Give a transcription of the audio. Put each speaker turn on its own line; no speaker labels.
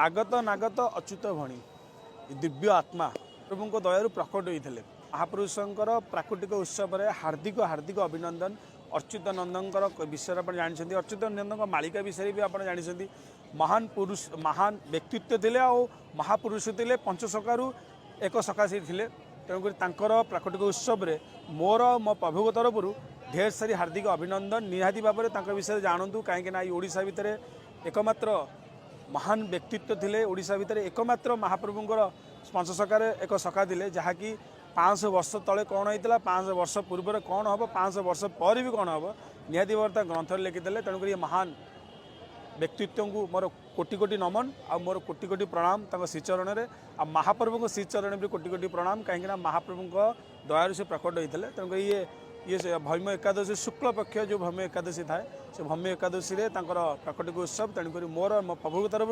आगत नागत अच्युत भणी दिव्य आत्मा प्रभु दयारू प्रकट होते महापुरुषंकर प्राकृतिक उत्सव में हार्दिक हार्दिक अभिनंदन। अच्युत नंदन विषय आप जानते अच्युत नंदन मालिका विषय भी आप जानते महान पुरुष महान व्यक्तित्व थे और महापुरुष थे पंचसखारू एक सखा से थे तेणुक प्राकृतिक उत्सव में मोर मो प्रभु तरफ ढेर सारी हार्दिक अभिनंदन। निहाती भाव में विषय जानतु कहीं ओडिशा भितर एकमात्र महान व्यक्तित्व थे ओडिशा भितर एकमात्र महाप्रभुंर पंचसखार एक सखा थे जहाँकि 500 वर्ष तले कौन होता 500 वर्ष पूर्व कौन हम 500 वर्ष पर भी कौन हम निहाती भाव ग्रंथ लिखिदे। तेणुक ये महान व्यक्तित्व को मोर कोटि कोटि नमन आ मोर कोटि कोटि प्रणाम श्रीचरण में आ महाप्रभु श्रीचरण भी कोटि कोटि प्रणाम कहीं महाप्रभु दयारू से प्रकट होते तेणुक ये भौम्य एकादशी शुक्ल पक्ष जो भौम्य एकादशी थाए से भौम्य एकादशी प्राकृतिक उत्सव तेणुक मोर मो प्रभु तरफ